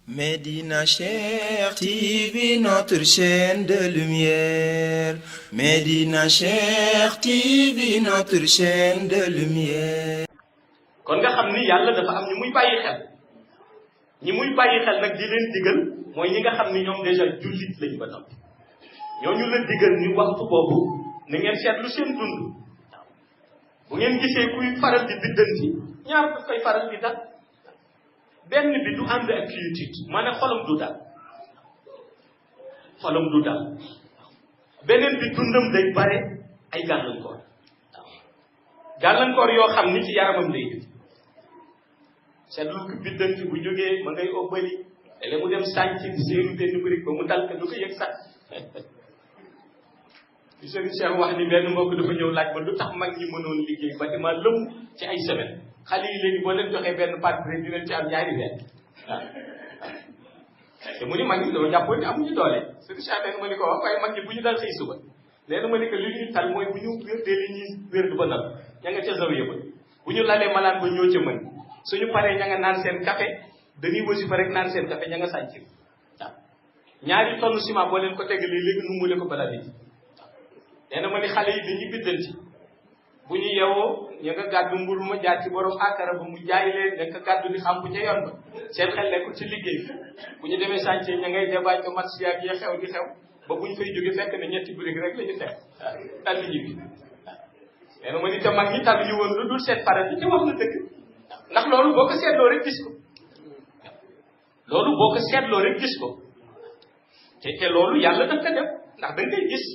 Médina Cheikh TV, notre chaîne de lumière. Médina Cheikh TV, notre chaîne de lumière. kon nga xam ni yàlla dafa am ñu muy bàyyi xel ñi muy bàyyi xel nag di leen digal mooy ñi nga xam ni ñoom déjà jullit lañu ba noppi ñooñu la digal ni waxtu boobu na ngeen seetlu seen dund bu ngeen gisee kuy faral di biddanti ñaar daf koy faral di dal benn bi du ànd ak quiétude maanaam xolam du dal beneen bi dundam day bare ay gàllankoor yoo xam ni ci yaramam lay jóge seetlu ko biddanti bu jógee ma ngay óbbali léeg mu dem sànc di séenu benn brique ba mu dal ko du ko yëg sax li sëriñ Cheikh wax ni benn mbokk dafa ñëw laaj ba lu tax mag ñi mënoon liggéey bâtiment lëmm ci ay semaine xale yi léegi boo leen joxee benn partie dinañ ci am ñaari weer waaw te mu ni mag ñi dama jàppoon ni amuñu doole sëriñ Cheikh nee na ma ni ko wax waaye mag ñi bu ñu dal xëy suba nee na ma ni que li ñu tal mooy bu ñu wérdee li ñuy wérdu ba nag ña nga ca zawiya ba bu ñu lalee malaan ba ñoo ca mën suñu paree ña nga naan seen café dañuy wasifa rek naan seen café ña nga sànc waaw ñaari tonne ciment boo leen ko tegalee léegi nu mu le ko balaa bi nee na ma ni xale yi dañuy biddanti bu ñu yeewoo ña nga gàddu mburu ma jaar ci borom akara ba mu jaay leen ña nga gàddu di xam bu ca yoon ba seen xel nekkul ci liggéey bu ñu demee sànc ña ngay débaaj ko match yaag yi xew di xew ba bu ñu fay jóge fekk ne ñetti brique rek la ñu fekk tàll ñibbi nee na ma ni te mag ñi tàll ñu woon lu dul seen farat yi te wax na dëgg ndax loolu boo ko seetloo rek gis ko te loolu yàlla daf ko def ndax da ngay gis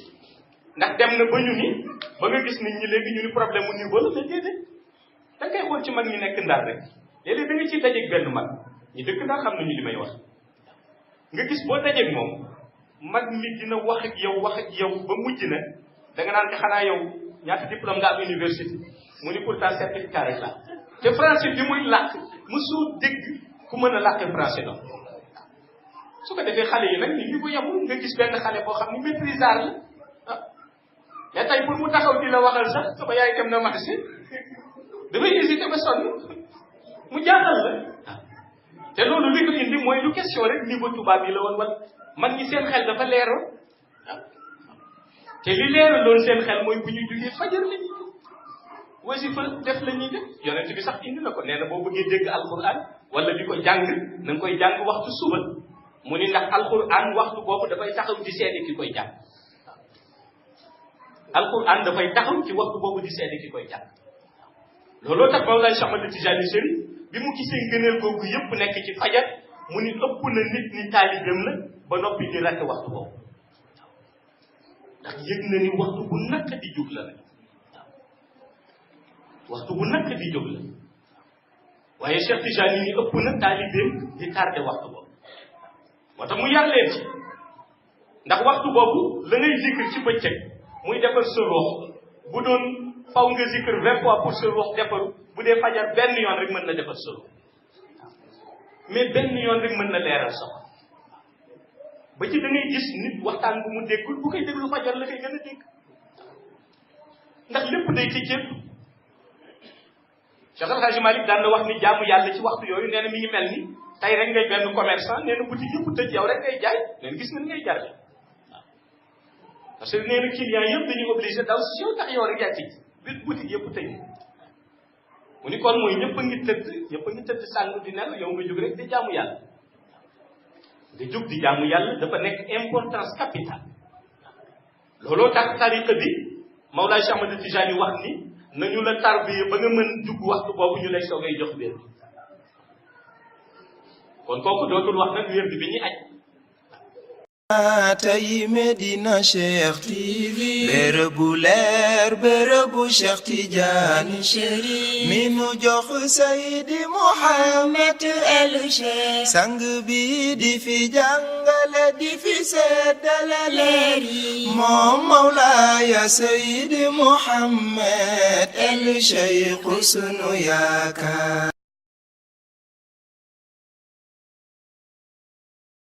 ndax dem na ba ñu ni ba nga gis nit ñi léegi ñu ni problème mu niveau la mais déedéet da ngay xool ci mag ñi nekk ndar rek léeg-léeg da nga ciy dajeeg benn mag ñi dëkk ndax xam nañu li may wax nga gis boo dajeeg moom mag mi dina wax ak yow ba mujj na da nga naan ko xanaa yow ñaata diplôme nga am université mu ni pourtant certificat rek la te français bi muy làkk mosoo dégg ku mën a làkkee français noonu su ko defee xale yi nag nit ñi ko yemul nga gis benn xale boo xam ni maîtrisard la mais tey pour mu taxaw di la waxal sax sama yaay dem na marché damay hésité ba sonn mu jaaxal la te loolu li ko indi mooy lu question rek niveau tubaab yi la woon wala mag ñi seen xel dafa leeroon te li leeraloon seen xel mooy bu ñu jógee fajar la ñuy wasifa def la ñuy def yonent bi sax indi na ko nee na boo bëggee dégg alquran wala di ko jàng na nga koy jàng waxtu suba mu ni ndax alquran waxtu boobu dafay taxaw di seede ki koy jàng alquran dafay taxaw ci waxtu boobu di seede ki koy jàng looloo tax Mawlaay Cheikh Ahmad Tijaani Chérif bi mu gisee ngëneel googu yëpp nekk ci fajar mu ni ëpp na nit ni taalibeem la ba noppi di ratte waxtu boobu ndax yëg na ni waxtu bu nakk di jóg la nag waxtu bu nakk di jóg la waaye Cheikh Tijaani ni ëpp na taalibeem di tardé waxtu boobu moo tax mu yar leen ci ndax waxtu boobu la ngay zikr ci bëccëg muy defar sa ruux bu doon faw nga zikr 20 fois pour sa ruux defaru bu dee fajar benn yoon rek mën na defar sa ruux mais benn yoon rek mën na leeral sa ba ci da ngay gis nit waxtaan bu mu déggul bu koy déglu fajar la koy gën a dégg ndax lépp day tëjee Cheikh El Hadji Malick daan na wax ni jaamu yàlla ci waxtu yooyu nee na mi ngi mel ni tey rek ngay benn commerçant nee na boutique yëpp tëj yow rek ngay jaay nee na gis na ni ngay jarle waaw parce que nee na client yëpp dañuy obligé daw si yow tax yow rek yaa tëj biir boutique yëpp tëj mu ni kon mooy ñëpp a ngi tëdd sàng di nelaw yow nga jóg rek di jaamu yàlla nga jóg di jaamu yàlla dafa nekk importance capitale looloo tax tariqa bi Mawlaay Cheikh Ahmad Tijaani wax ni nañu la tarbiya ba nga mën dugg waxtu boobu ñu lay soogay jox wér kon kooku dootul wax nag wér bi ñuy aj tey Médina Cheikh TV bërëbu leer bërëbu Cheikh Tidiane Chérif mi nu jox Seydi Mouhamed El Cheikh sang bi di fi jàngale di fi seddale leer yi moom Mawlaaya Seydi Mouhamed El Cheikh sunu yaakaar